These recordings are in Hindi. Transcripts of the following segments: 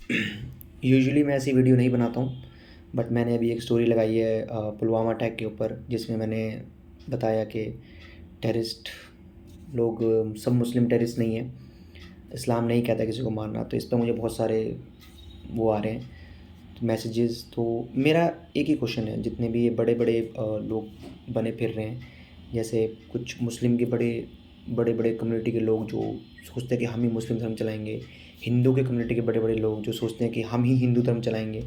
यूजुअली मैं ऐसी वीडियो नहीं बनाता हूँ, बट मैंने अभी एक स्टोरी लगाई है पुलवामा अटैक के ऊपर, जिसमें मैंने बताया कि टेररिस्ट लोग सब मुस्लिम टेररिस्ट नहीं है। इस्लाम नहीं कहता किसी को मारना। तो इस पे मुझे बहुत सारे वो आ रहे हैं मैसेजेस। तो मेरा एक ही क्वेश्चन है, जितने भी ये बड़े बड़े लोग बने फिर रहे हैं, जैसे कुछ मुस्लिम के बड़े बड़े बड़े कम्युनिटी के लोग जो सोचते हैं कि हम ही मुस्लिम धर्म चलाएंगे, हिंदू के कम्युनिटी के बड़े बड़े लोग जो सोचते हैं कि हम ही हिंदू धर्म चलाएंगे।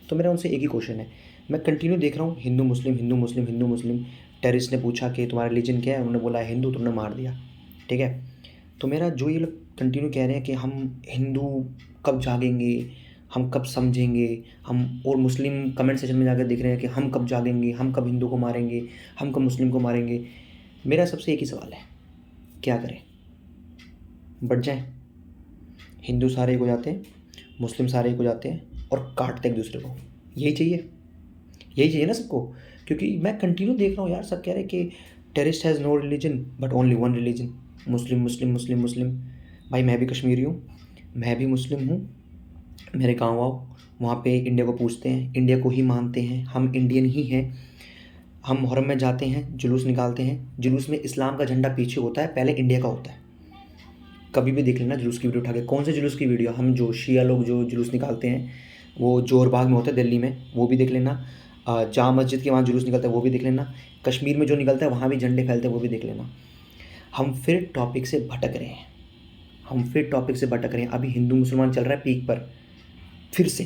तो मेरा उनसे एक ही क्वेश्चन है। मैं कंटिन्यू देख रहा हूँ हिंदू मुस्लिम हिंदू मुस्लिम हिंदू मुस्लिम। टेररिस्ट ने पूछा कि तुम्हारा रिलीजन क्या है, उन्होंने बोला है हिंदू, तुमने मार दिया। ठीक है। तो मेरा जो ये लोग कंटिन्यू कह रहे हैं कि हम हिंदू कब जागेंगे, हम कब समझेंगे, हम और मुस्लिम कमेंट सेक्शन में जाकर देख रहे हैं कि हम कब जागेंगे, हम कब हिंदू को मारेंगे, हम कब मुस्लिम को मारेंगे। मेरा सबसे एक ही सवाल है, क्या करें? बढ़ जाएं? हिंदू सारे एक हो जाते हैं, मुस्लिम सारे एक हो जाते हैं और काटते एक दूसरे को? यही चाहिए? यही चाहिए ना सबको? क्योंकि मैं कंटिन्यू देख रहा हूँ यार, सब कह रहे हैं कि terrorist has no religion but only one religion, Muslim Muslim Muslim Muslim. भाई मैं भी कश्मीरी हूँ, मैं भी मुस्लिम हूँ। मेरे गाँव आओ, वहाँ पे इंडिया को पूछते हैं, इंडिया को ही मानते हैं, हम इंडियन ही हैं। हम मुहर्रम में जाते हैं, जुलूस निकालते हैं, जुलूस में इस्लाम का झंडा पीछे होता है, पहले इंडिया का होता है। कभी भी देख लेना जुलूस की वीडियो उठा के, कौन से जुलूस की वीडियो, हम जो शिया लोग जो जुलूस निकालते हैं वो जोर बाग में होता है दिल्ली में, वो भी देख लेना। जामा मस्जिद के वहाँ जुलूस निकलता है, वो भी देख लेना। कश्मीर में जो निकलता है वहाँ भी झंडे फैलते हैं, वो भी देख लेना। हम फिर टॉपिक से भटक रहे हैं, अभी हिंदू मुसलमान चल रहा है पीक पर फिर से।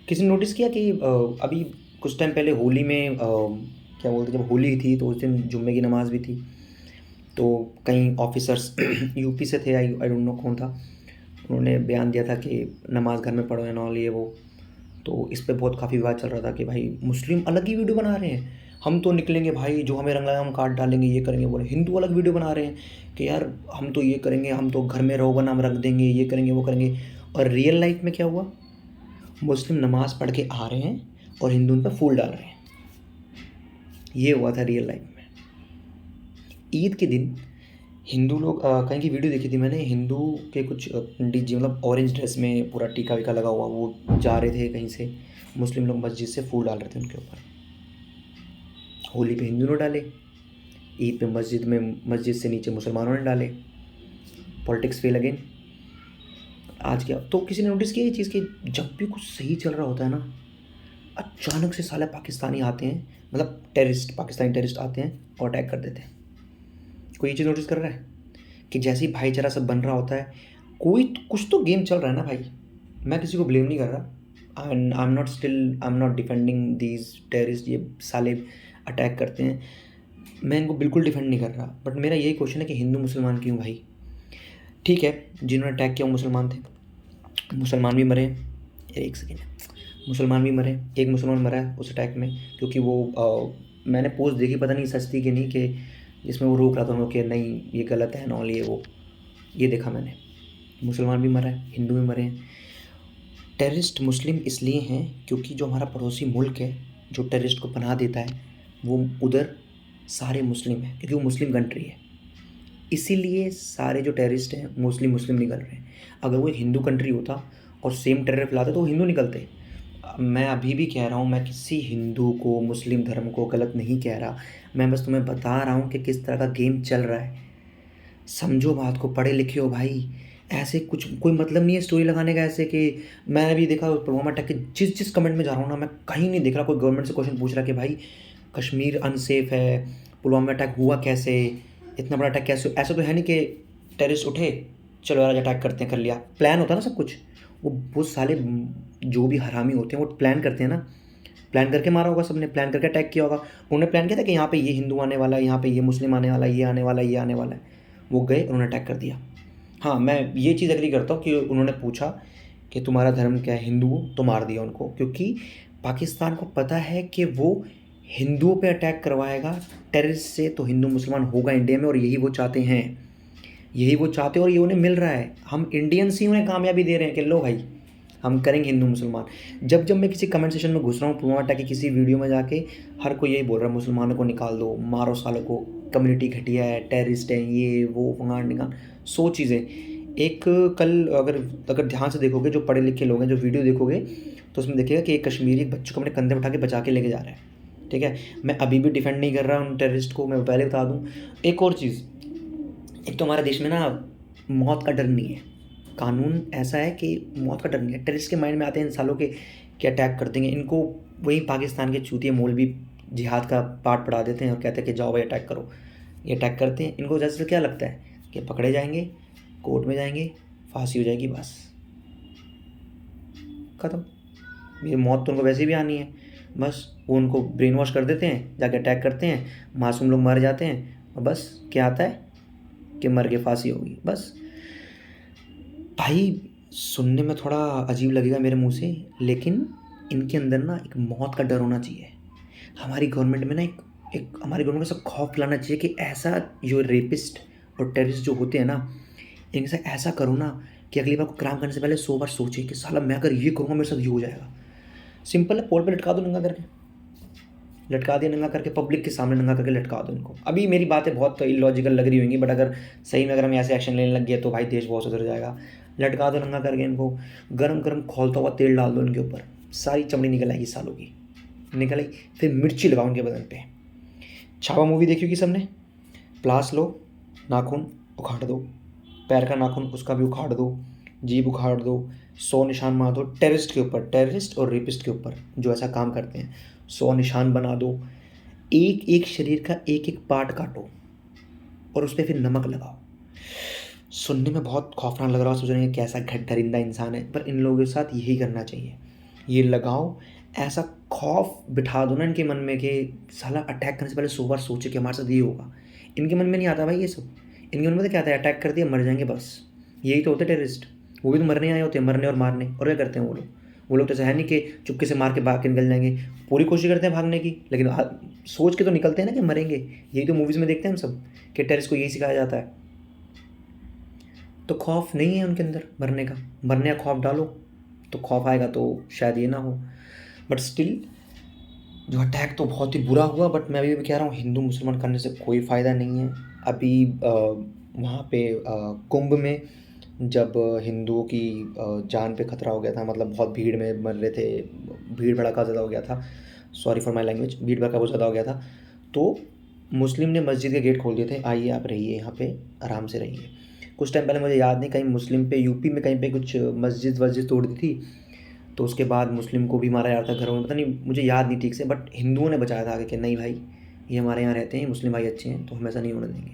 किसी ने नोटिस किया कि अभी कुछ टाइम पहले होली में क्या बोलते हैं, जब होली थी तो उस दिन जुम्मे की नमाज़ भी थी। तो कई ऑफिसर्स यूपी से थे, आई डोंट नो कौन था, उन्होंने बयान दिया था कि नमाज घर में पढ़ो एंड ऑल ये वो। तो इस पे बहुत काफ़ी विवाद चल रहा था कि भाई मुस्लिम अलग ही वीडियो बना रहे हैं, हम तो निकलेंगे भाई, जो हमें रंग लगाए हम काट डालेंगे, ये करेंगे बोले। हिंदू अलग वीडियो बना रहे हैं कि यार हम तो ये करेंगे, हम तो घर में रोगन हम रख देंगे, ये करेंगे वो करेंगे। और रियल लाइफ में क्या हुआ? मुस्लिम नमाज़ पढ़ के आ रहे हैं और हिंदू उन पर फूल डाल रहे हैं। ये हुआ था रियल लाइफ में। ईद के दिन हिंदू लोग कहीं की वीडियो देखी थी मैंने, हिंदू के कुछ पंडित जी मतलब ऑरेंज ड्रेस में पूरा टीका वीका लगा हुआ, वो जा रहे थे कहीं से, मुस्लिम लोग मस्जिद से फूल डाल रहे थे उनके ऊपर। होली पे हिंदू ने डाले, ईद पे मस्जिद से नीचे मुसलमानों ने डाले। Politics fail again. आज क्या तो किसी ने नोटिस किया ये चीज़ कि जब भी कुछ सही चल रहा होता है ना, अचानक से साले पाकिस्तानी आते हैं, मतलब टेररिस्ट, पाकिस्तानी टेररिस्ट आते हैं और अटैक कर देते हैं। कोई ये चीज़ नोटिस कर रहा है कि जैसे ही भाईचारा सब बन रहा होता है, कोई कुछ तो गेम चल रहा है ना भाई। मैं किसी को ब्लेम नहीं कर रहा, I am not defending these terrorist, ये साले अटैक करते हैं, मैं इनको बिल्कुल डिफेंड नहीं कर रहा। बट मेरा यही क्वेश्चन है कि हिंदू मुसलमान क्यों भाई? ठीक है, जिन्होंने अटैक किया वो मुसलमान थे, मुसलमान भी मरे। एक सेकेंड, मुसलमान भी मरे, एक मुसलमान मरा है उस अटैक में, क्योंकि वो मैंने पोस्ट देखी, पता नहीं सच थी कि नहीं, कि जिसमें वो रोक रहा था उनको कि नहीं ये गलत है नॉल ये वो, ये देखा मैंने। मुसलमान भी मरा है, हिंदू भी मरे हैं। टेररिस्ट मुस्लिम इसलिए हैं क्योंकि जो हमारा पड़ोसी मुल्क है जो टेररिस्ट को पनाह देता है, वो उधर सारे मुस्लिम हैं, क्योंकि वो मुस्लिम कंट्री है। इसीलिए सारे जो टेररिस्ट हैं मोस्टली मुस्लिम निकल रहे हैं। अगर वो एक हिंदू कंट्री होता और सेम टेरर फैलाते तो वो हिंदू निकलते। मैं अभी भी कह रहा हूँ, मैं किसी हिंदू को मुस्लिम धर्म को गलत नहीं कह रहा, मैं बस तुम्हें बता रहा हूँ कि किस तरह का गेम चल रहा है। समझो बात को, पढ़े लिखे हो भाई। ऐसे कुछ कोई मतलब नहीं है स्टोरी लगाने का, ऐसे कि मैंने भी देखा पुलवामा अटैक के जिस जिस कमेंट में जा रहा हूँ ना, मैं कहीं नहीं देख रहा कोई गवर्नमेंट से क्वेश्चन पूछ रहा कि भाई कश्मीर अनसेफ है, पुलवामा अटैक हुआ कैसे, इतना बड़ा अटैक कैसे। ऐसा तो है नहीं कि टेररिस्ट उठे चलो यार अटैक करते हैं, कर लिया। प्लान होता है ना सब कुछ। वो साले जो भी हरामी होते हैं वो प्लान करते हैं ना, प्लान करके मारा होगा, सबने प्लान करके अटैक किया होगा। उन्होंने प्लान किया था कि यहाँ पे ये हिंदू आने वाला है, यहाँ पे ये मुस्लिम आने वाला है, ये आने वाला है, ये आने वाला है। वो गए, उन्होंने अटैक कर दिया। हाँ, मैं ये चीज़ एग्री करता हूँ कि उन्होंने पूछा कि तुम्हारा धर्म क्या है, हिंदू हो, तो मार दिया उनको, क्योंकि पाकिस्तान को पता है कि वो हिंदुओं पे अटैक करवाएगा टेररिस्ट से, तो हिंदू मुसलमान होगा इंडिया में, और यही वो चाहते हैं, यही वो चाहते हैं और ये उन्हें मिल रहा है। हम इंडियंस ही उन्हें कामयाबी दे रहे हैं कि लो भाई हम करेंगे हिंदू मुसलमान। जब जब मैं किसी कमेंट सेक्शन में घुस रहा हूँ पुलवामा अटैक की किसी वीडियो में जाके, हर कोई यही बोल रहा है मुसलमानों को निकाल दो, मारो सालों को, कम्युनिटी घटिया है, टेररिस्ट है, ये वो फलान ढिकान, 100 चीज़ें। एक कल अगर अगर ध्यान से देखोगे, जो पढ़े लिखे लोग हैं, जो वीडियो देखोगे, तो उसमें देखिएगा कि एक कश्मीरी एक बच्चे को अपने कंधे पे उठा के बचा के लेके जा रहा है, ठीक है। मैं अभी भी डिफेंड नहीं कर रहा उन टेररिस्ट को, मैं पहले बता दूँ। एक और चीज़, एक तो हमारे देश में ना मौत का डर नहीं है, कानून ऐसा है कि मौत का डर नहीं है। टेररिस्ट के माइंड में आते हैं इंसानों के कि अटैक कर देंगे इनको, वही पाकिस्तान के चूतिए मौलवी जिहाद का पाठ पढ़ा देते हैं और कहते हैं कि जाओ भाई अटैक करो। ये अटैक करते हैं, इनको जैसे क्या लगता है कि पकड़े जाएंगे, कोर्ट में जाएंगे, फांसी हो जाएगी, बस ख़त्म। ये मौत तो उनको वैसे भी आनी है, बस वो उनको ब्रेन वॉश कर देते हैं, जाके अटैक करते हैं, मासूम लोग मर जाते हैं, और बस क्या आता है कि मर के फांसी होगी, बस। भाई सुनने में थोड़ा अजीब लगेगा मेरे मुंह से, लेकिन इनके अंदर ना एक मौत का डर होना चाहिए। हमारी गवर्नमेंट में ना एक एक हमारी गवर्नमेंट को सब खौफ लाना चाहिए कि ऐसा जो रेपिस्ट और टेररिस्ट जो होते हैं ना, इनके साथ ऐसा करो ना कि अगली बार को क्राइम करने से पहले 100 बार सोचे कि साला मैं अगर ये करूँगा मेरे साथ ये हो जाएगा। सिंपल है, पोल पे लटका दो नंगा करके, लटका दिया नंगा करके, पब्लिक के सामने नंगा करके लटका दो इनको। अभी मेरी बातें बहुत इलॉजिकल लग रही होंगी, बट अगर सही में अगर हम ऐसे एक्शन लेने लग गए तो भाई देश बहुत सुधर जाएगा। लटका दो नंगा करके इनको, गरम गरम खौलता हुआ तेल डाल दो इनके ऊपर, सारी चमड़ी निकल आएगी सालों की, निकल आई। फिर मिर्ची लगाओ इनके बदन पे। छावा मूवी देखी होगी सबने, प्लास लो, नाखून उखाड़ दो, पैर का नाखून उसका भी उखाड़ दो, जीभ उखाड़ दो, 100 निशान मार दो टेररिस्ट के ऊपर, टेररिस्ट और रेपिस्ट के ऊपर जो ऐसा काम करते हैं, 100 निशान बना दो। एक एक शरीर का एक एक पार्ट काटो और उस पर फिर नमक लगाओ। सुनने में बहुत खौफनाक लग रहा है, सोच रहे हैं कैसा दरिंदा इंसान है, पर इन लोगों के साथ यही करना चाहिए। ये लगाओ, ऐसा खौफ बिठा दो ना इनके मन में कि साला अटैक करने से पहले 100 बार सोचे कि हमारे साथ ये होगा। इनके मन में नहीं आता भाई ये सब, इनके मन में तो क्या आता है, अटैक कर दिया मर जाएंगे बस। यही तो होते टेररिस्ट, वो भी तो मरने आए होते हैं, मरने और मारने। और क्या करते हैं वो लोग तो ऐसा है नहीं कि चुपके से मार के भाग के निकल जाएंगे, पूरी कोशिश करते हैं भागने की, लेकिन सोच के तो निकलते हैं ना कि मरेंगे। यही तो मूवीज़ में देखते हैं हम सब कि टेररिस्ट को यही सिखाया जाता है। तो खौफ नहीं है उनके अंदर मरने का, मरने का खौफ डालो तो खौफ आएगा, तो शायद ये ना हो। बट स्टिल जो अटैक तो बहुत ही बुरा हुआ, बट मैं अभी भी कह रहा हूँ हिंदू मुसलमान करने से कोई फ़ायदा नहीं है। अभी वहाँ पे कुंभ में जब हिंदुओं की जान पे खतरा हो गया था, मतलब बहुत भीड़ में मर रहे थे, भीड़ भड़का ज़्यादा हो गया था, सॉरी फॉर माई लैंग्वेज, भीड़ भड़का बहुत ज़्यादा हो गया था, तो मुस्लिम ने मस्जिद के गेट खोल दिए थे, आइए आप रहिए यहाँ पे, आराम से रहिए। कुछ टाइम पहले मुझे याद नहीं कहीं मुस्लिम पे, यूपी में कहीं पे कुछ मस्जिद वस्जिद तोड़ दी थी, तो उसके बाद मुस्लिम को भी मारा जा रहा था घरों में, पता नहीं मुझे याद नहीं ठीक से, बट हिंदुओं ने बचाया था आगे कि नहीं भाई ये हमारे यहाँ रहते हैं, मुस्लिम भाई अच्छे हैं, तो हम ऐसा नहीं होने देंगे।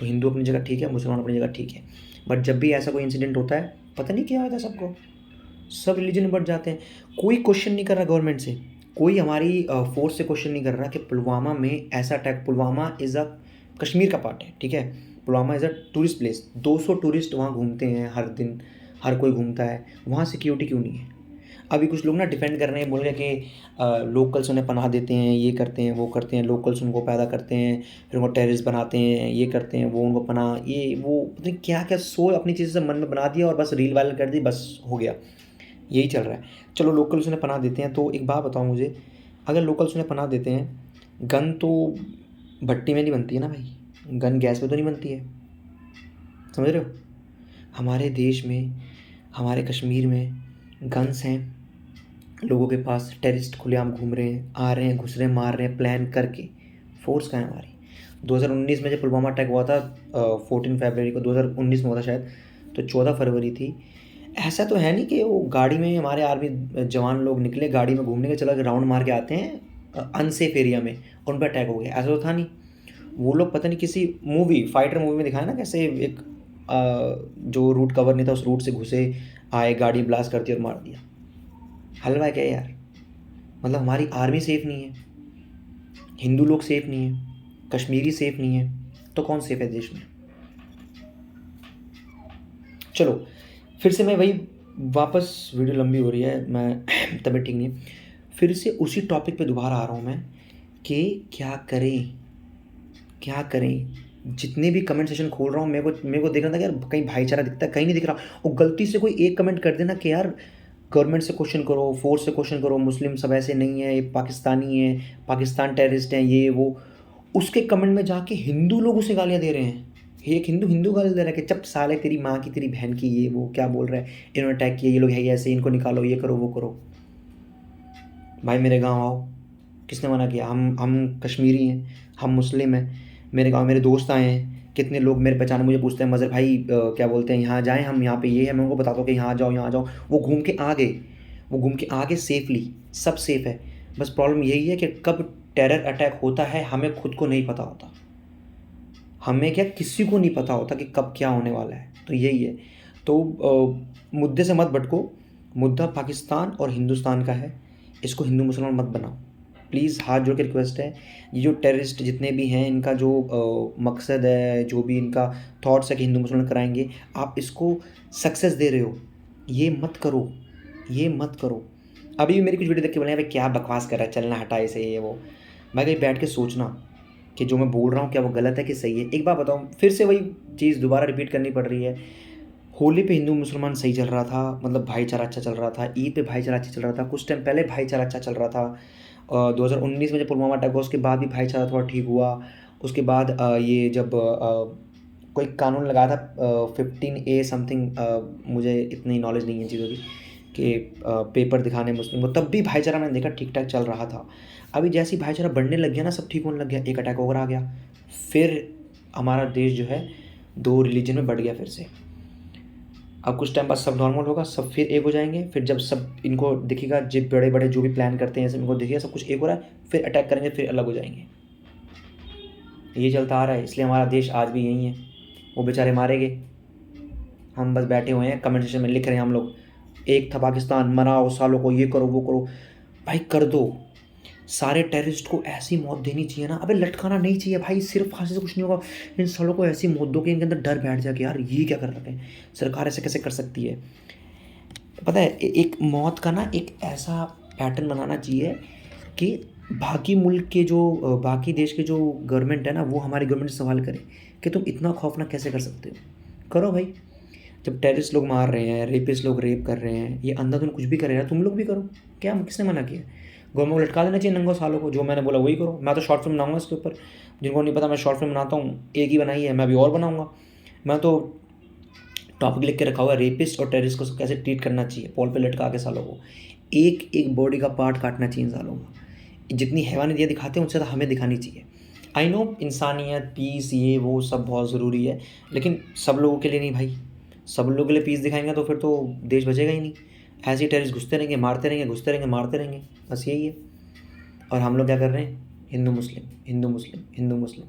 तो हिंदू अपनी जगह ठीक है, मुसलमान अपनी जगह ठीक है, बट जब भी ऐसा कोई इंसिडेंट होता है, पता नहीं क्या होता है सबको, सब रिलीजन में बढ़ जाते हैं। कोई क्वेश्चन नहीं कर रहा गवर्नमेंट से, कोई हमारी फोर्स से क्वेश्चन नहीं कर रहा कि पुलवामा में ऐसा attack, Pulwama is a Kashmir का पार्ट है, ठीक है, Pulwama is a tourist place, 200 tourist वहाँ घूमते हैं हर दिन, हर कोई घूमता है, वहाँ सिक्योरिटी क्यों नहीं है? अभी कुछ लोग ना डिफेंड कर रहे हैं, बोल रहे हैं कि लोकल्स उन्हें पनाह देते हैं, ये करते हैं, वो करते हैं, लोकल्स उनको पैदा करते हैं, फिर उनको टेररिस्ट बनाते हैं, ये करते हैं, वो उनको पनाह, ये वो पता नहीं क्या क्या सोच अपनी चीज़ें से मन में बना दिया और बस रील वायरल कर दी, बस हो गया, यही चल रहा है। चलो लोकल्स उन्हें पनाह देते हैं, तो एक बात बताओ मुझे, अगर लोकल्स उन्हें पनाह देते हैं, गन तो भट्टी में नहीं बनती है ना भाई, गन गैस पे तो नहीं बनती है, समझ रहे हो? हमारे देश में, हमारे कश्मीर में गन्स हैं लोगों के पास, टेररिस्ट खुलेआम घूम रहे हैं, आ रहे हैं, घुस रहे हैं, मार रहे हैं प्लान करके, फोर्स कहाँ है हमारी? 2019 में जब पुलवामा अटैक हुआ था, 14 फरवरी को 2019 में हुआ था शायद, तो 14 फरवरी थी। ऐसा तो है नहीं कि वो गाड़ी में हमारे आर्मी जवान लोग निकले, गाड़ी में घूमने के चला के राउंड मार के आते हैं अनसेफ एरिया में, उन पर अटैक हो गया, ऐसा तो था नहीं। वो लोग पता नहीं किसी मूवी, फाइटर मूवी में दिखाया ना कैसे एक जो रूट कवर नहीं था उस रूट से घुसे, आए, गाड़ी ब्लास्ट कर दी और मार दिया। हलवा है क्या यार? मतलब हमारी आर्मी सेफ़ नहीं है, हिंदू लोग सेफ़ नहीं है, कश्मीरी सेफ़ नहीं है, तो कौन सेफ़ है देश में? चलो फिर से मैं वही वापस, वीडियो लंबी हो रही है, मैं तबीयत ठीक नहीं है, फिर से उसी टॉपिक पे दोबारा आ रहा हूँ मैं कि क्या करें, क्या करें? जितने भी कमेंट सेशन खोल रहा हूँ, मेरे को देख रहा था कि यार कहीं भाईचारा दिखता है, कहीं नहीं दिख रहा। और गलती से कोई एक कमेंट कर देना कि यार गवर्नमेंट से क्वेश्चन करो, फोर्स से क्वेश्चन करो, मुस्लिम सब ऐसे नहीं है, ये पाकिस्तानी है, पाकिस्तान टेररिस्ट हैं, ये वो, उसके कमेंट में जाके हिंदू लोग उसे गालियाँ दे रहे हैं। एक हिंदू हिंदू गाली दे रहा है कि चप साले तेरी माँ की तेरी बहन की, ये वो क्या बोल रहा है, इन्होंने अटैक किया, ये लोग है ऐसे, इनको निकालो, ये करो वो करो। भाई मेरे गाँव आओ, किसने मना किया? हम कश्मीरी हैं, हम मुस्लिम हैं, मेरे गाँव मेरे दोस्त आए हैं, कितने लोग मेरे पहचाने मुझे पूछते हैं मज़हर भाई क्या बोलते हैं यहाँ जाएँ हम, यहाँ पे ये है, मैं उनको बताता हूँ कि यहाँ आ जाओ यहाँ आ जाओ, वो घूम के आ गए, वो घूम के आ गए सेफली, सब सेफ़ है। बस प्रॉब्लम यही है कि कब टेरर अटैक होता है हमें खुद को नहीं पता होता, हमें क्या किसी को नहीं पता होता कि कब क्या होने वाला है, तो यही है। तो मुद्दे से मत भटको, मुद्दा पाकिस्तान और हिंदुस्तान का है, इसको हिंदू मुसलमान मत बनाओ। प्लीज़ हाथ जोड़ के रिक्वेस्ट है, ये जो टेररिस्ट जितने भी हैं इनका जो मकसद है, जो भी इनका थॉट्स है कि हिंदू मुसलमान कराएँगे, आप इसको सक्सेस दे रहे हो, ये मत करो, ये मत करो। अभी भी मेरी कुछ वीडियो देख के बोले अबे क्या बकवास कर रहा है, चलना हटा इसे ये वो। मैं कहीं बैठ के सोचना कि जो मैं बोल रहा हूँ क्या वो गलत है कि सही है। एक बात बताऊँ, फिर से वही चीज़ दोबारा रिपीट करनी पड़ रही है। होली पे हिंदू मुसलमान सही चल रहा था, मतलब भाईचारा अच्छा चल रहा था, ईद पे भाईचारा अच्छा चल रहा था, कुछ टाइम पहले भाईचारा अच्छा चल रहा था। 2019 में जब पुलवामा अटैक हुआ उसके बाद भी भाईचारा थोड़ा ठीक हुआ। उसके बाद ये जब कोई कानून लगाया था 15A समथिंग, मुझे इतनी नॉलेज नहीं है चीज़ों की, कि पेपर दिखाने मुस्लिम को, तब भी भाईचारा मैंने देखा ठीक-ठाक चल रहा था। अभी जैसे ही भाईचारा बढ़ने लग गया ना, सब ठीक होने लग गया, एक अटैक और आ गया, फिर हमारा देश जो है 2 रिलीजन में बढ़ गया फिर से। अब कुछ टाइम बाद सब नॉर्मल होगा, सब फिर एक हो जाएँगे, फिर जब सब इनको दिखेगा, जो बड़े-बड़े जो भी प्लान करते हैं सब इनको दिखेगा सब कुछ एक हो रहा है, फिर अटैक करेंगे, फिर अलग हो जाएँगे। ये चलता आ रहा है, इसलिए हमारा देश आज भी यहीं है। वो बेचारे मारे गए, हम बस बैठे हुए हैं, कमेंट सेक्शन में लिख रहे हैं हम लोग, एक था पाकिस्तान, मनाओ सालों को, ये करो वो करो। भाई कर दो, सारे टेररिस्ट को ऐसी मौत देनी चाहिए ना, अबे लटकाना नहीं चाहिए भाई, सिर्फ फांसी से कुछ नहीं होगा, इन सालों को ऐसी मौत दो कि इनके अंदर डर बैठ जाए कि यार ये क्या कर रहे हैं, सरकार ऐसे कैसे कर सकती है। पता है एक मौत का ना एक ऐसा पैटर्न बनाना चाहिए कि बाकी मुल्क के जो बाकी देश के जो गवर्नमेंट है ना, वो हमारी गवर्नमेंट से सवाल करे कि तुम इतना खौफनाक कैसे कर सकते हो। करो भाई, जब टेररिस्ट लोग मार रहे हैं, रेपिस्ट लोग रेप कर रहे हैं, ये अंधाधुन कुछ भी कर रहे हैं, तुम लोग भी करो, क्या किसने मना किया? गवर्नमेंट को लटका देना चाहिए नंगों सालों को, जो मैंने बोला वही करो। मैं तो शॉर्ट फिल्म बनाऊंगा इसके ऊपर, जिनको नहीं पता मैं शॉर्ट फिल्म बनाता हूँ, एक ही बनाई है, मैं अभी और बनाऊंगा। मैं तो टॉपिक लिख के रखा हुआ है, रेपिस्ट और टेररिस्ट को कैसे ट्रीट करना चाहिए, पोल पे लटका के सालों को, एक एक बॉडी का पार्ट काटना चाहिए इन सालों का। जितनी हैवानियत दिखाते हैं उससे ज़्यादा हमें दिखानी चाहिए। आई नो इंसानियत, पीस, ये वो सब बहुत ज़रूरी है, लेकिन सब लोगों के लिए नहीं भाई। सब लोगों के लिए पीस दिखाएंगे तो फिर तो देश बचेगा ही नहीं। ऐसे ही टेररिस्ट घुसते रहेंगे, मारते रहेंगे, घुसते रहेंगे, मारते रहेंगे, बस यही है। और हम लोग क्या कर रहे हैं? हिंदू मुस्लिम, हिंदू मुस्लिम, हिंदू मुस्लिम,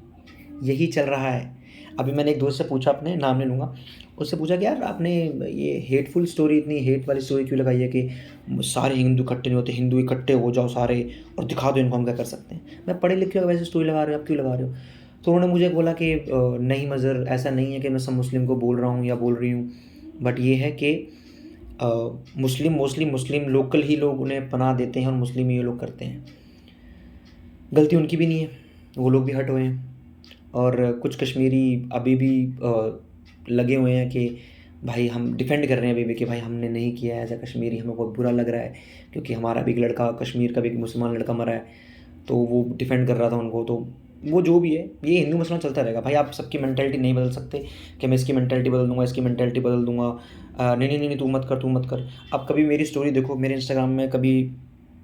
यही चल रहा है। अभी मैंने एक दोस्त से पूछा, अपने नाम नहीं लूँगा, उससे पूछा कि यार आपने ये हेटफुल स्टोरी, इतनी हेट वाली स्टोरी क्यों लगाई है कि सारे हिंदू इकट्ठे नहीं होते, हिंदू इकट्ठे हो जाओ सारे और दिखा दो इनको हम क्या कर सकते हैं। मैं पढ़े लिखे हो वैसे स्टोरी लगा रहे हो, आप क्यों लगा रहे हो? तो उन्होंने मुझे बोला कि नहीं मज़र, ऐसा नहीं है कि मैं सब मुस्लिम को बोल रहा हूँ या बोल रही हूँ, बट ये है कि मुस्लिम लोकल ही लोग उन्हें पनाह देते हैं और मुस्लिम ये लोग करते हैं। गलती उनकी भी नहीं है, वो लोग भी हट हुए हैं। और कुछ कश्मीरी अभी भी लगे हुए हैं कि भाई हम डिफेंड कर रहे हैं अभी भी कि भाई हमने नहीं किया है एज़ अ कश्मीरी, हमें बहुत बुरा लग रहा है क्योंकि हमारा भी एक लड़का कश्मीर का भी एक मुसलमान लड़का मरा है, तो वो डिफेंड कर रहा था उनको। तो वो जो भी है, ये हिंदू मुसलमान चलता रहेगा भाई, आप सबकी मेंटालिटी नहीं बदल सकते कि मैं इसकी मेंटालिटी बदल दूंगा, इसकी मेंटालिटी बदल दूंगा, नहीं नहीं नहीं नहीं, तू मत कर, तू मत कर। अब कभी मेरी स्टोरी देखो मेरे इंस्टाग्राम में, कभी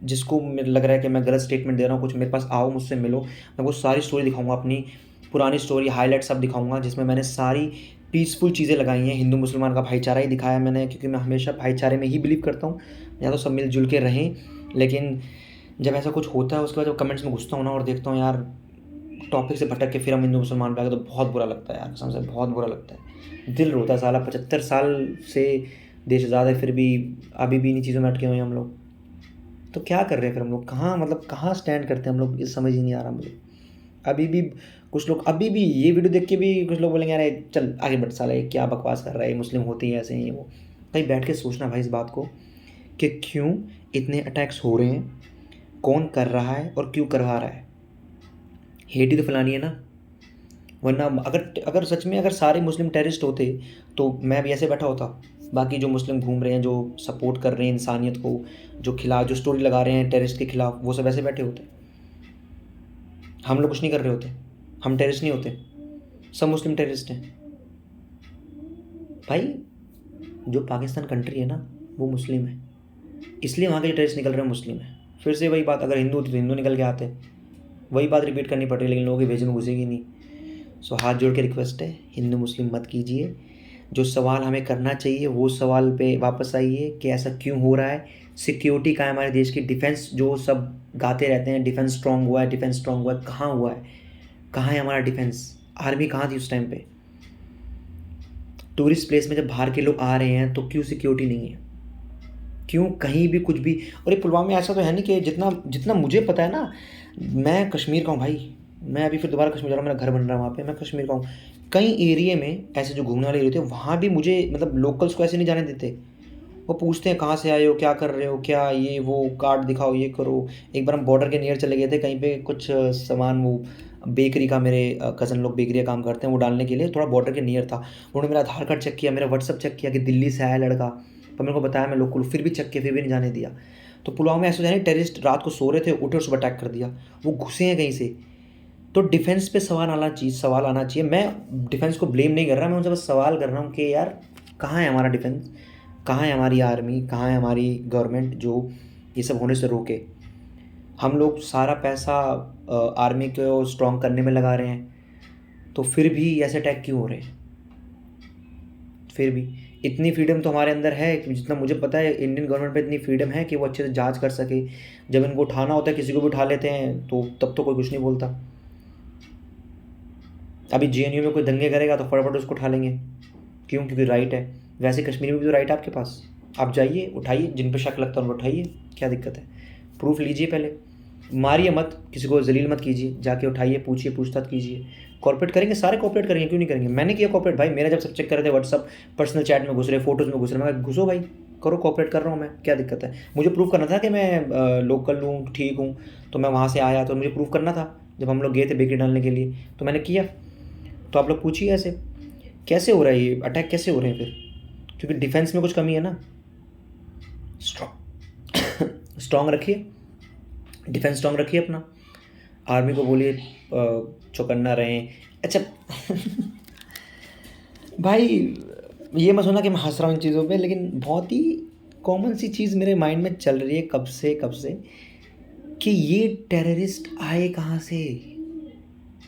जिसको मुझे लग रहा है कि मैं गलत स्टेटमेंट दे रहा हूँ कुछ, मेरे पास आओ, मुझसे मिलो, मैं वो सारी स्टोरी दिखाऊंगा, अपनी पुरानी स्टोरी हाईलाइट सब दिखाऊंगा, जिसमें मैंने सारी पीसफुल चीज़ें लगाई हैं, हिंदू मुसलमान का भाईचारा ही दिखाया मैंने, क्योंकि मैं हमेशा भाईचारे में ही बिलीव करता हूँ, या तो सब मिलजुल के रहें। लेकिन जब ऐसा कुछ होता है उसके बाद जब कमेंट्स में घुसता हूँ ना और देखता हूँ यार टॉपिक से भटक के फिर हम हिंदू मुसलमान पे आ गए, तो बहुत बुरा लगता है यार, कसम से बहुत बुरा लगता है, दिल रोता है। साला 75 साल से देश आज़ाद है, फिर भी अभी भी इन्हीं चीज़ों में अटके हुए हैं हम लोग। तो क्या कर रहे हैं फिर हम लोग, कहाँ मतलब कहाँ स्टैंड करते हैं हम लोग, ये समझ ही नहीं आ रहा मुझे। अभी भी कुछ लोग, अभी भी ये वीडियो देख के भी कुछ लोग बोलेंगे अरे चल आगे बढ़ साला, ये क्या बकवास कर रहा है, मुस्लिम होते ही ऐसे हैं ये वो। कहीं बैठ के सोचना भाई इस बात को कि क्यों इतने अटैक्स हो रहे हैं, कौन कर रहा है और क्यों करवा रहा है। हेट ही तो फैलानी है ना, वरना अगर अगर सच में अगर सारे मुस्लिम टेररिस्ट होते तो मैं भी ऐसे बैठा होता। बाकी जो मुस्लिम घूम रहे हैं, जो सपोर्ट कर रहे हैं इंसानियत को, जो खिलाफ जो स्टोरी लगा रहे हैं टेररिस्ट के खिलाफ, वो सब ऐसे बैठे होते। हम लोग कुछ नहीं कर रहे होते, हम टेररिस्ट नहीं होते, सब मुस्लिम टेररिस्ट हैं। भाई जो पाकिस्तान कंट्री है ना वो मुस्लिम है, इसलिए वहाँ के जो टेररिस्ट निकल रहे हैं मुस्लिम है। फिर से वही बात, अगर हिंदू होती तो हिंदू निकल के आते, वही बात रिपीट करनी पड़ रही है, लेकिन लोगों के भेज में घुसेगी नहीं। सो हाथ जोड़ के रिक्वेस्ट है, हिंदू मुस्लिम मत कीजिए। जो सवाल हमें करना चाहिए वो सवाल पे वापस आइए कि ऐसा क्यों हो रहा है, सिक्योरिटी कहाँ है हमारे देश की, डिफेंस जो सब गाते रहते हैं डिफेंस स्ट्रांग हुआ है, डिफेंस स्ट्रांग हुआ है, कहाँ हुआ है, कहाँ है हमारा डिफेंस, आर्मी कहाँ थी उस टाइम पे। टूरिस्ट प्लेस में जब बाहर के लोग आ रहे हैं तो क्यों सिक्योरिटी नहीं है, क्यों कहीं भी कुछ भी। और ये पुलवामा में ऐसा तो है नहीं कि जितना जितना मुझे पता है ना, मैं कश्मीर का हूँ भाई, मैं अभी फिर दोबारा कश्मीर जा रहा हूँ, मेरा घर बन रहा है वहाँ पे, मैं कश्मीर का हूँ। कई एरिए में ऐसे जो घूमने वाले एरिए होते हैं वहाँ भी मुझे मतलब लोकल्स को ऐसे नहीं जाने देते। वो पूछते हैं कहाँ से आए हो, क्या कर रहे हो, क्या ये वो, कार्ड दिखाओ, ये करो। एक बार हम बॉर्डर के नियर चले गए थे कहीं पे, कुछ सामान वो बेकरी का, मेरे कज़न लोग बेकरी का काम करते हैं, वो डालने के लिए थोड़ा बॉर्डर के नियर था। उन्होंने मेरा आधार कार्ड चेक किया, मेरा व्हाट्सअप चेक किया कि दिल्ली से आया लड़का, पर मेरे को बताया मैं लोकल, फिर भी चेक किया, फिर भी नहीं जाने दिया। तो पुलवामा में ऐसा है, टेररिस्ट रात को सो रहे थे, उठे और सुबह अटैक कर दिया, वो घुसे हैं कहीं से। तो डिफेंस पे सवाल आना चाहिए। मैं डिफेंस को ब्लेम नहीं कर रहा, मैं उनसे बस सवाल कर रहा हूँ कि यार कहाँ है हमारा डिफेंस, कहाँ है हमारी आर्मी, कहाँ है हमारी गवर्नमेंट जो ये सब होने से रोके। हम लोग सारा पैसा आर्मी को स्ट्रॉन्ग करने में लगा रहे हैं, तो फिर भी ऐसे अटैक क्यों हो रहे हैं। फिर भी इतनी फ्रीडम तो हमारे अंदर है, जितना मुझे पता है इंडियन गवर्नमेंट पे इतनी फ्रीडम है कि वो अच्छे से जांच कर सके। जब इनको उठाना होता है किसी को भी उठा लेते हैं, तो तब तो कोई कुछ नहीं बोलता। अभी जेएनयू में कोई दंगे करेगा तो फटाफट उसको उठा लेंगे, क्यों, क्योंकि राइट है। वैसे कश्मीर में भी तो राइट है आपके पास, आप जाइए उठाइए, जिन पे शक लगता है उनको उठाइए, क्या दिक्कत है। प्रूफ लीजिए, पहले मारिए मत, किसी को जलील मत कीजिए, जाके उठाइए, पूछिए, पूछताछ कीजिए। कॉर्पोरेट करेंगे, सारे कॉर्पोरेट करेंगे, क्यों नहीं करेंगे। मैंने किया कॉर्पोरेट भाई, मेरा जब सब चेक कर रहे थे व्हाट्सअप पर्सनल चैट में घुस रहे, फोटोज़ में घुस रहे, मैं घुसो भाई, करो, कॉर्पोरेट कर रहा हूँ मैं, क्या दिक्कत है। मुझे प्रूव करना था कि मैं लोकल हूँ, ठीक हूँ, तो मैं वहाँ से आया, तो मुझे प्रूव करना था। जब हम लोग गए थे बेकरी डालने के लिए तो मैंने किया। तो आप लोग पूछिए ऐसे कैसे हो रहा है, ये अटैक कैसे हो रहे हैं फिर, क्योंकि डिफेंस में कुछ कमी है ना। स्ट्रॉन्ग स्ट्रॉन्ग रखिए, डिफेंस स्ट्रॉन्ग रखिए अपना, आर्मी को बोलिए चौकन्ना रहें। अच्छा भाई ये मत सुना कि मैं हंस रहा हूँ इन चीज़ों पे, लेकिन बहुत ही कॉमन सी चीज़ मेरे माइंड में चल रही है कब से कि ये टेररिस्ट आए कहाँ से।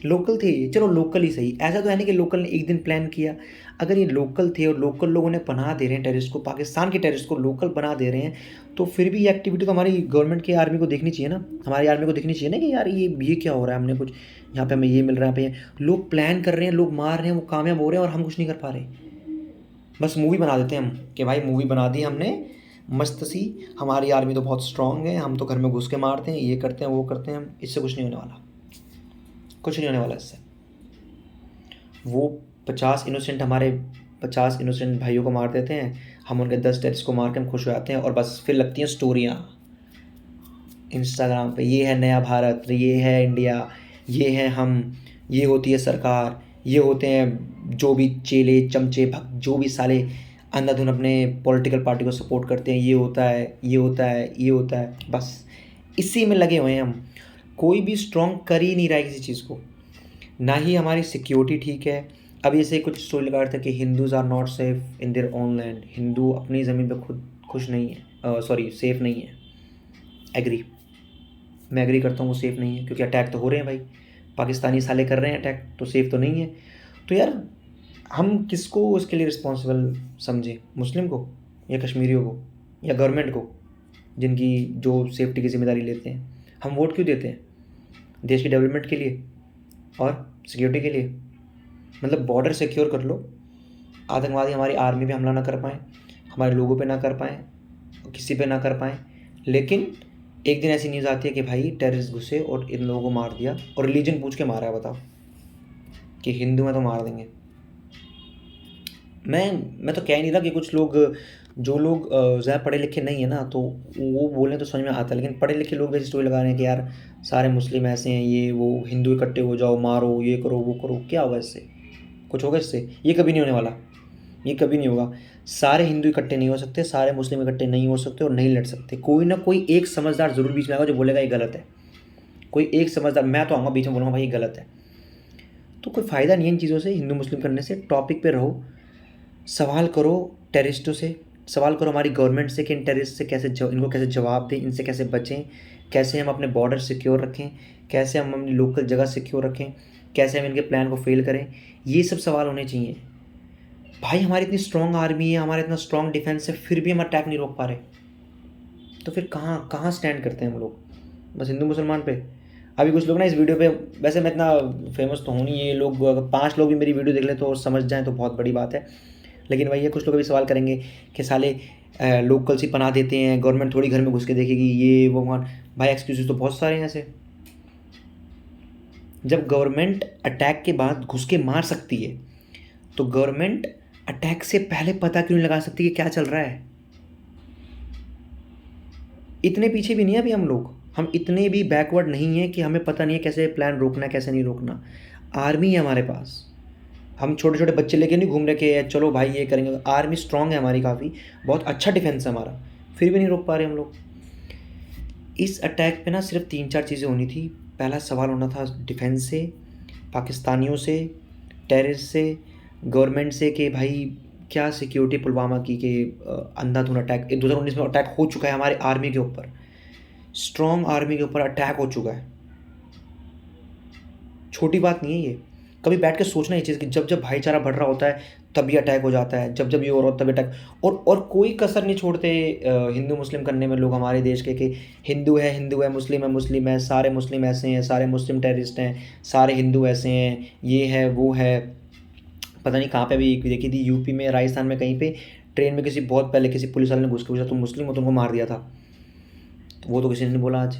लोकल थे ये, चलो लोकल ही सही, ऐसा तो है नहीं कि लोकल ने एक दिन प्लान किया। अगर ये लोकल थे और लोकल लोगों ने पनाह दे रहे हैं टेररिस्ट को, पाकिस्तान के टेररिस्ट को लोकल बना दे रहे हैं, तो फिर भी ये एक्टिविटी तो हमारी गवर्नमेंट की आर्मी को देखनी चाहिए ना, हमारी आर्मी को देखनी चाहिए ना कि यार ये क्या हो रहा है, हमने कुछ यहाँ पे हमें ये मिल रहा है, यहाँ पे लोग प्लान कर रहे हैं, लोग मार रहे हैं, वो कामयाब हो रहे हैं और हम कुछ नहीं कर पा रहे। बस मूवी बना देते हैं हम कि भाई मूवी बना दी हमने मस्त सी, हमारी आर्मी तो बहुत स्ट्रांग है, हम तो घर में घुस के मारते हैं, ये करते हैं, वो करते हैं, इससे कुछ नहीं होने वाला, कुछ नहीं होने वाला इससे। वो 50 इनोसेंट भाइयों को मार देते हैं, हम उनके 10 टेररिस्ट को मार के हम खुश हो जाते हैं, और बस फिर लगती हैं स्टोरियाँ इंस्टाग्राम पे, ये है नया भारत, ये है इंडिया, ये है हम, ये होती है सरकार, ये होते हैं जो भी चेले चमचे भक्त, जो भी साले अंधाधुन अपने पॉलिटिकल पार्टी को सपोर्ट करते हैं, ये होता है, ये होता है, ये होता है, बस इसी में लगे हुए हैं हम। कोई भी स्ट्रॉन्ग कर ही नहीं रहा है किसी चीज़ को, ना ही हमारी सिक्योरिटी ठीक है। अब ऐसे कुछ स्टोरी लगा रहे थे कि Hindus are not safe in their own land, Hindu अपनी ज़मीन पे खुद खुश नहीं है, सॉरी सेफ़ नहीं है। एग्री, मैं एग्री करता हूँ, वो सेफ़ नहीं है, क्योंकि अटैक तो हो रहे हैं भाई, पाकिस्तानी साले कर रहे हैं अटैक, तो सेफ़ तो नहीं है। तो यार हम किसको उसके लिए रिस्पॉन्सिबल समझें, मुस्लिम को या कश्मीरियों को या गवर्नमेंट को, जिनकी जो सेफ्टी की जिम्मेदारी लेते हैं। हम वोट क्यों देते हैं, देश की डेवलपमेंट के लिए और सिक्योरिटी के लिए। मतलब बॉर्डर सिक्योर कर लो, आतंकवादी हमारी आर्मी पे हमला ना कर पाएँ, हमारे लोगों पे ना कर पाएँ, किसी पे ना कर पाएँ। लेकिन एक दिन ऐसी न्यूज़ आती है कि भाई टेररिस्ट घुसे और इन लोगों को मार दिया, और रिलीजन पूछ के मारा है, बताओ, कि हिंदू हैं तो मार देंगे। मैं तो कह नहीं रहा कि कुछ लोग, जो लोग ज़्यादा पढ़े लिखे नहीं है ना, तो वो बोलें तो समझ में आता है, लेकिन पढ़े लिखे लोग भी ऐसी स्टोरी लगा रहे हैं कि यार सारे मुस्लिम ऐसे हैं, ये वो, हिंदू इकट्ठे हो जाओ, मारो, ये करो, वो करो। क्या होगा इससे, कुछ होगा इससे? ये कभी नहीं होने वाला, ये कभी नहीं होगा। सारे हिंदू इकट्ठे नहीं हो सकते, सारे मुस्लिम इकट्ठे नहीं हो सकते और नहीं लड़ सकते। कोई ना कोई एक समझदार ज़रूर बीच में आएगा जो बोलेगा ये गलत है। कोई एक समझदार, मैं तो आऊँगा बीच में, बोलूँगा भाई ये गलत है। तो कोई फ़ायदा नहीं है इन चीज़ों से, हिंदू मुस्लिम करने से। टॉपिक पे रहो, सवाल करो टेररिस्टों से, सवाल करो हमारी गवर्नमेंट से कि इन टेररिस्ट से कैसे इनको कैसे जवाब दें, इनसे कैसे बचें, कैसे हम अपने बॉर्डर सिक्योर रखें, कैसे हम अपनी लोकल जगह सिक्योर रखें, कैसे हम इनके प्लान को फेल करें। ये सब सवाल होने चाहिए। भाई हमारी इतनी स्ट्रॉन्ग आर्मी है, हमारा इतना स्ट्रॉन्ग डिफेंस है, फिर भी हम अटैक नहीं रोक पा रहे। तो फिर कहाँ कहाँ स्टैंड करते हैं हम लोग? बस हिंदू मुसलमान पे। अभी कुछ लोग ना इस वीडियो पे, वैसे मैं इतना फेमस तो हूँ नहीं, ये लोग अगर 5 लोग भी मेरी वीडियो देख लें तो समझ जाएँ तो बहुत बड़ी बात है। लेकिन वही है, कुछ लोग अभी सवाल करेंगे कि साले लोकल सी पनाह देते हैं, गवर्नमेंट थोड़ी घर में घुस के देखेगी, ये वो वहाँ। भाई एक्सक्यूजेस तो बहुत सारे हैं ऐसे। जब गवर्नमेंट अटैक के बाद घुस के मार सकती है, तो गवर्नमेंट अटैक से पहले पता क्यों नहीं लगा सकती कि क्या चल रहा है? इतने पीछे भी नहीं है अभी हम इतने भी बैकवर्ड नहीं है कि हमें पता नहीं है कैसे प्लान रोकना है, कैसे नहीं रोकना। आर्मी है हमारे पास। हम छोटे छोटे बच्चे लेके नहीं घूम रहे कि चलो भाई ये करेंगे। आर्मी स्ट्रांग है हमारी, काफ़ी बहुत अच्छा डिफेंस है हमारा, फिर भी नहीं रोक पा रहे हम लोग। इस अटैक पे ना सिर्फ 3-4 चीज़ें होनी थी। पहला सवाल होना था डिफेंस से, पाकिस्तानियों से, टेररिस्ट से, गवर्नमेंट से कि भाई क्या सिक्योरिटी पुलवामा की कि अंधाधुंध अटैक 2019 में अटैक हो चुका है हमारे आर्मी के ऊपर, स्ट्रॉन्ग आर्मी के ऊपर अटैक हो चुका है। छोटी बात नहीं है ये। कभी बैठ के सोचना ये चीज़ कि जब जब भाईचारा बढ़ रहा होता है तभी अटैक हो जाता है, जब जब ये हो रहा होता है तभी अटैक। और कोई कसर नहीं छोड़ते हिंदू मुस्लिम करने में लोग हमारे देश के, कि हिंदू है मुस्लिम है, सारे मुस्लिम ऐसे हैं, सारे मुस्लिम टेररिस्ट हैं, सारे हिंदू ऐसे हैं, ये है वो है। पता नहीं कहाँ पे भी देखी थी, यूपी में, राजस्थान में, कहीं पे ट्रेन में किसी बहुत पहले किसी पुलिस वाले ने घुस के पूछा तुम मुस्लिम हो, तुमको मार दिया था। तो वो तो किसी ने नहीं बोला आज।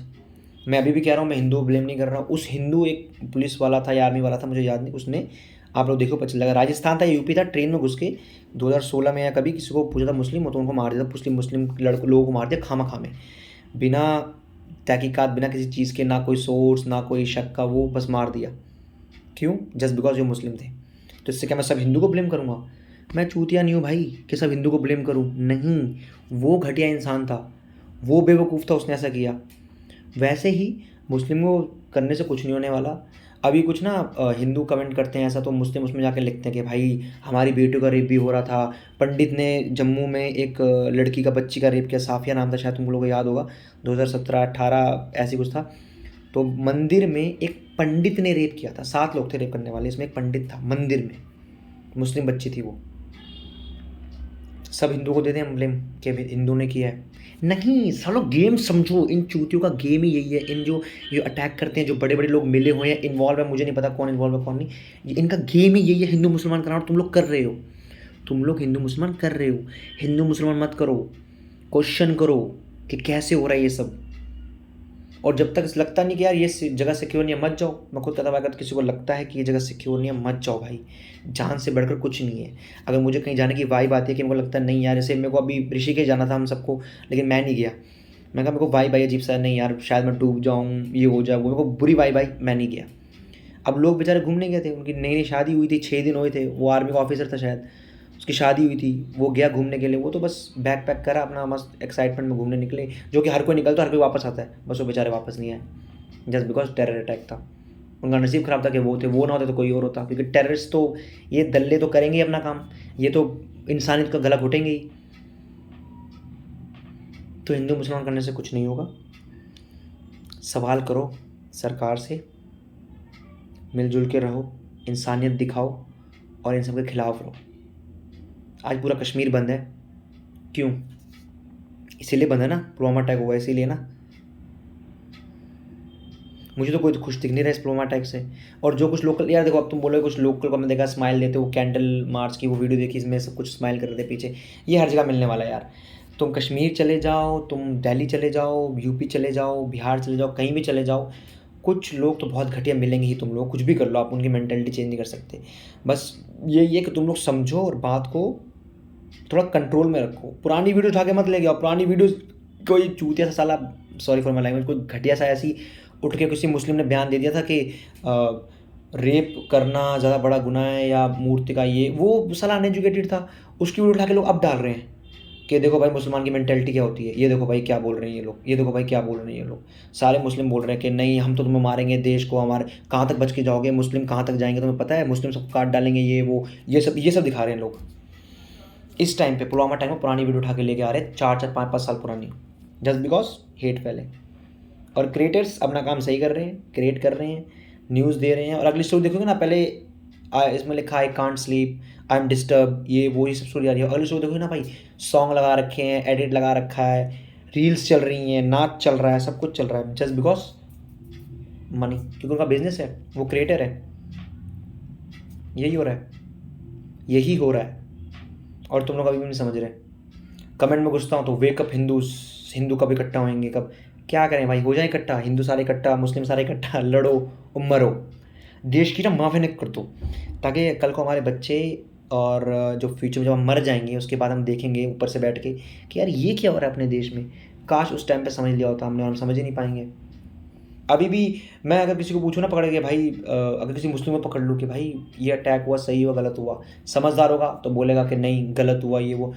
मैं अभी भी कह रहा हूँ, मैं हिंदू ब्लेम नहीं कर रहा हूँ। उस हिंदू एक पुलिस वाला था या आर्मी वाला था, मुझे याद नहीं, उसने, आप लोग देखो पता लगा, राजस्थान था यूपी था, ट्रेन में घुस के 2016 में या कभी किसी को पूछा था मुस्लिम हो तो उनको मार दिया था। मुस्लिम मुस्लिम लड़कों लोगों को मार दिया खामा खामे, बिना तहकीकात, बिना किसी चीज़ के, ना कोई सोर्स ना कोई शक का, वो बस मार दिया। क्यों? जस्ट बिकॉज वो मुस्लिम थे। तो इससे क्या मैं सब हिंदू को ब्लेम करूँगा? मैं चूतिया नहीं हूँ भाई कि सब हिंदू को ब्लेम करूँ, नहीं। वो घटिया इंसान था, वो बेवकूफ़ था, उसने ऐसा किया। वैसे ही मुस्लिम को करने से कुछ नहीं होने वाला। अभी कुछ ना हिंदू कमेंट करते हैं ऐसा, तो मुस्लिम उसमें जाके लिखते हैं कि भाई हमारी बेटियों का रेप भी हो रहा था। पंडित ने जम्मू में एक लड़की का, बच्ची का रेप किया, साफिया नाम था, शायद तुम लोगों को याद होगा, 2017-18 ऐसी कुछ था। तो मंदिर में एक पंडित ने रेप किया था, 7 लोग थे रेप करने वाले, इसमें एक पंडित था मंदिर में, मुस्लिम बच्ची थी वो। सब हिंदू को दे दें हम ब्लेम कि हिंदू ने किया है? नहीं सालो, गेम समझो, इन चूतियों का गेम ही यही है। इन जो अटैक करते हैं, जो बड़े बड़े लोग मिले हुए हैं, इन्वॉल्व है, मुझे नहीं पता कौन इन्वॉल्व है कौन नहीं, इनका गेम ही यही है, हिंदू मुसलमान कराना। और तुम लोग कर रहे हो, तुम लोग हिंदू मुसलमान कर रहे हो। हिंदू मुसलमान मत करो, क्वेश्चन करो कि कैसे हो रहा है ये सब। और जब तक लगता नहीं कि यार ये जगह सिक्योर नहीं है, मत जाओ। मैं खुद कहता हूँ, अगर किसी को लगता है कि ये जगह सिक्योर नहीं है, मत जाओ भाई। जान से बढ़कर कुछ नहीं है। अगर मुझे कहीं जाने की वाइब आती है कि मेरे को लगता है नहीं यार, जैसे मेरे को अभी ऋषिकेश जाना था हम सबको, लेकिन मैं नहीं गया। मैं कहा मेरे को वाइब आई अजीब सा, नहीं यार शायद मैं डूब जाऊँ, ये हो जाए, वो मेरे को बुरी वाइब आई, मैं नहीं गया। अब लोग बेचारे घूमने गए थे, उनकी नई नई शादी हुई थी, 6 दिन हुए थे, वो आर्मी का ऑफिसर था शायद, उसकी शादी हुई थी, वो गया घूमने के लिए, वो तो बस बैग पैक करा अपना, मस्त एक्साइटमेंट में घूमने निकले, जो कि हर कोई निकलता, हर कोई वापस आता है, बस वो बेचारे वापस नहीं आए, जस्ट बिकॉज टेरर अटैक था। उनका नसीब ख़राब था कि वो थे, वो ना होते तो कोई और होता, क्योंकि टेररिस्ट तो, ये दल्ले तो करेंगे अपना काम, ये तो इंसानियत का गला घोटेंगे ही। तो हिंदू मुसलमान करने से कुछ नहीं होगा। सवाल करो सरकार से, मिलजुल के रहो, इंसानियत दिखाओ और इन सब के खिलाफ रहो। आज पूरा कश्मीर बंद है, क्यों? इसीलिए बंद है ना, पुलवामा अटैक हुआ इसीलिए ना। मुझे तो कोई खुश दिख नहीं रहा इस पुलवामा अटैक से। और जो कुछ लोकल, यार देखो, अब तुम बोलोगे कुछ लोकल को हमने देखा स्माइल देते, वो कैंडल मार्च की वो वीडियो देखी, इसमें सब कुछ स्माइल कर रहे थे पीछे, ये हर जगह मिलने वाला है यार। तुम कश्मीर चले जाओ, तुम दिल्ली चले जाओ, यूपी चले जाओ, बिहार चले जाओ, कहीं भी चले जाओ, कुछ लोग तो बहुत घटिया मिलेंगे ही। तुम लोग कुछ भी कर लो, आप उनकी मेंटेलिटी चेंज नहीं कर सकते। बस यही है कि तुम लोग समझो और बात को थोड़ा कंट्रोल में रखो। पुरानी वीडियो उठा के मत ले गया, पुरानी वीडियो कोई चूतिया सा साला, सॉरी फॉर माई लैंग्वेज, कोई घटिया सा ऐसी उठ के किसी मुस्लिम ने बयान दे दिया था कि रेप करना ज़्यादा बड़ा गुनाह है या मूर्ति का, ये वो साला अनएजुकेटेड था, उसकी वीडियो उठा के लोग अब डाल रहे हैं कि देखो भाई मुसलमान की मेंटेलिटी क्या होती है, ये देखो भाई क्या बोल रहे हैं ये लोग, ये देखो भाई क्या बोल रहे हैं ये लोग। सारे मुस्लिम बोल रहे हैं कि नहीं हम तो तुम्हें मारेंगे, देश को हमारे, कहाँ तक बच के जाओगे, मुस्लिम कहाँ तक जाएंगे, तुम्हें पता है, मुस्लिम सबको काट डालेंगे, ये वो, ये सब दिखा रहे हैं लोग। इस टाइम पे पुलवामा टाइम में पुरानी वीडियो उठा के लेके आ रहे हैं, 4-4 5-5 साल पुरानी, जस्ट बिकॉज हेट फैले। और क्रिएटर्स अपना काम सही कर रहे हैं, क्रिएट कर रहे हैं, न्यूज़ दे रहे हैं। और अगली स्टोरी देखोगे ना, पहले इसमें लिखा है can't sleep, I am disturb, ये वो ये सब स्टोरी आ रही है। अगली स्टोरी देखोगे ना भाई, सॉन्ग लगा रखे हैं, एडिट लगा रखा है, रील्स चल रही हैं, नाच चल रहा है, सब कुछ चल रहा है, जस्ट बिकॉज मनी, क्योंकि उनका बिजनेस है, वो क्रिएटर है। यही हो रहा है, यही हो रहा है। और तुम लोग अभी भी नहीं समझ रहे। कमेंट में घुसता हूँ तो वेकअप हिंदू कब इकट्ठा होंगे, कब, क्या करें भाई, हो जाए इकट्ठा, हिंदू सारे इकट्ठा, मुस्लिम सारे इकट्ठा, लड़ो और मरो, देश की ना माफी नहीं कर दो, ताकि कल को हमारे बच्चे और जो फ्यूचर में जब हम मर जाएंगे उसके बाद हम देखेंगे ऊपर से बैठ के कि यार ये क्या हो रहा है अपने देश में, काश उस टाइम पे समझ लिया होता हमने, और हम समझ ही नहीं पाएंगे। अभी भी मैं अगर किसी को पूछूँ ना पकड़ के भाई, अगर किसी मुस्लिम को पकड़ लूँ कि भाई ये अटैक हुआ, सही हुआ गलत हुआ, समझदार होगा तो बोलेगा कि नहीं गलत हुआ ये वो।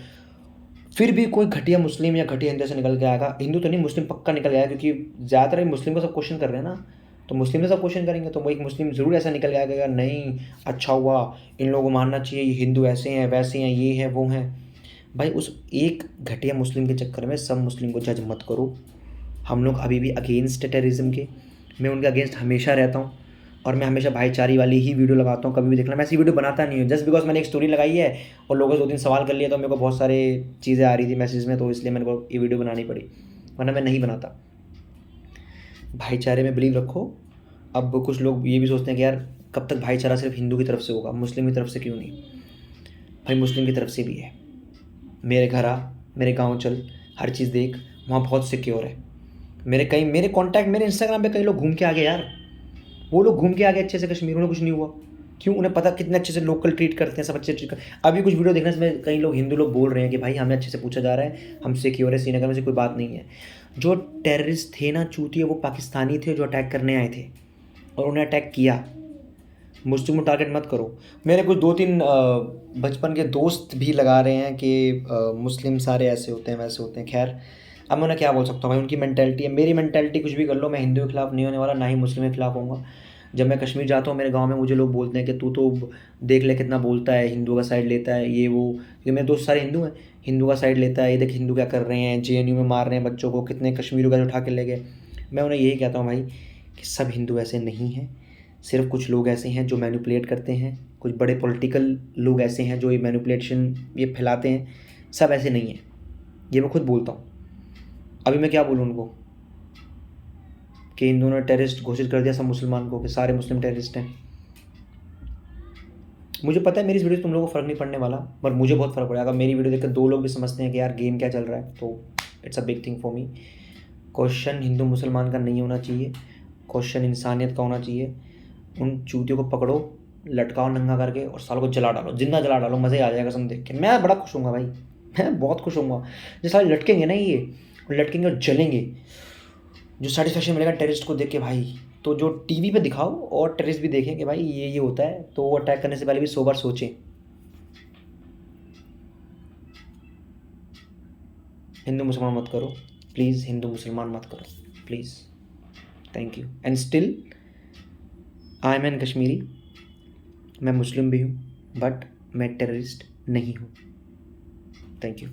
फिर भी कोई घटिया मुस्लिम या घटिया हिंदू से निकल के आएगा, हिंदू तो नहीं मुस्लिम पक्का निकल के आएगा, क्योंकि ज़्यादातर मुस्लिम को सब क्वेश्चन कर रहे हैं ना, तो मुस्लिम ने सब क्वेश्चन करेंगे, तो वो एक मुस्लिम ज़रूर ऐसा निकल के आएगा, नहीं अच्छा हुआ, इन लोगों को मानना चाहिए, ये हिंदू ऐसे हैं वैसे हैं, ये हैं वो हैं। भाई उस एक घटिया मुस्लिम के चक्कर में सब मुस्लिम को जज मत करो। हम लोग अभी भी अगेंस्ट है टेररिज्म के, मैं उनके अगेंस्ट हमेशा रहता हूँ, और मैं हमेशा भाईचारे वाली ही वीडियो लगाता हूँ। कभी भी देखना, मैं ऐसी वीडियो बनाता नहीं हूँ, जस्ट बिकॉज मैंने एक स्टोरी लगाई है और लोगों से 2 दिन सवाल कर लिया, तो मेरे को बहुत सारे चीज़ें आ रही थी मैसेज में, तो इसलिए मेरे को ये वीडियो बनानी पड़ी, वरना मैं नहीं बनाता। भाईचारे में बिलीव रखो। अब कुछ लोग ये भी सोचते हैं कि यार कब तक भाईचारा सिर्फ हिंदू की तरफ से होगा, मुस्लिम की तरफ से क्यों नहीं? भाई मुस्लिम की तरफ से भी है। मेरे घर आ, मेरे गाँव चल, हर चीज़ देख, वहाँ बहुत सिक्योर है। मेरे कॉन्टैक्ट, मेरे इंस्टाग्राम पे कई लोग घूम के आ गए यार, वो लोग घूम के आ गए अच्छे से कश्मीर, उन्हें कुछ नहीं हुआ। क्यों? उन्हें पता कितने अच्छे से लोकल ट्रीट करते हैं, सब अच्छे ट्रीट कर। अभी कुछ वीडियो देखने से कई लोग हिंदू लोग बोल रहे हैं कि भाई हमें अच्छे से पूछा जा रहा है, हम सिक्योर है, श्रीनगर में से कोई बात नहीं है। जो टेररिस्ट थे ना चूतिए, वो पाकिस्तानी थे जो अटैक करने आए थे, और उन्हें अटैक किया। मुस्लिम को टारगेट मत करो। मेरे कुछ 2-3 बचपन के दोस्त भी लगा रहे हैं कि मुस्लिम सारे ऐसे होते हैं वैसे होते हैं। खैर अब मैं उन्हें क्या बोल सकता हूँ भाई, उनकी मेंटालिटी है, मेरी मेंटालिटी कुछ भी कर लो, मैं हिंदू के खिलाफ़ नहीं होने वाला, ना ही मुस्लिम के खिलाफ़ होऊंगा। जब मैं कश्मीर जाता हूँ, मेरे गांव में मुझे लोग बोलते हैं कि तू तो देख ले कितना बोलता है, हिंदू का साइड लेता है, ये वो, क्योंकि मेरे दोस्त सारे हिंदू हैं, हिंदू का साइड लेता है, ये देख हिंदू क्या कर रहे हैं, जेएनयू में मार रहे हैं बच्चों को, कितने कश्मीरियों का उठा के ले गए। मैं उन्हें यही कहता हूँ भाई कि सब हिंदू ऐसे नहीं हैं, सिर्फ कुछ लोग ऐसे हैं जो मैनिपुलेट करते हैं, कुछ बड़े पॉलिटिकल लोग ऐसे हैं जो ये मैनिपुलेशन ये फैलाते हैं, सब ऐसे नहीं हैं, ये मैं खुद बोलता हूँ। अभी मैं क्या बोलूँ उनको कि इन दोनों ने टेररिस्ट घोषित कर दिया सब मुसलमान को, कि सारे मुस्लिम टेररिस्ट हैं। मुझे पता है मेरी इस वीडियो से तुम लोगों को फ़र्क नहीं पड़ने वाला, पर मुझे बहुत फ़र्क पड़ेगा। अगर मेरी वीडियो देखकर 2 लोग भी समझते हैं कि यार गेम क्या चल रहा है, तो it's a big thing for me. Question Hindu मुसलमान का नहीं होना चाहिए, क्वेश्चन इंसानियत का होना चाहिए। उन चूतियों को पकड़ो, लटकाओ नंगा करके, और सालों को जला डालो, जिंदा जला डालो, मज़े आ जाएगा सब देख के। मैं बड़ा खुश होऊंगा भाई, मैं बहुत खुश होऊंगा। जो सारे लटकेंगे ना, ये लटकेंगे और जलेंगे, जो सेटिस्फेक्शन मिलेगा टेररिस्ट को देख के भाई। तो जो टीवी पे दिखाओ और टेररिस्ट भी देखें कि भाई ये होता है, तो वो अटैक करने से पहले भी 100 बार सोचें। हिंदू मुसलमान मत करो प्लीज़, हिंदू मुसलमान मत करो please. Thank you. And still I am an Kashmiri, मैं मुस्लिम भी हूँ, बट मैं टेररिस्ट नहीं हूँ। Thank you.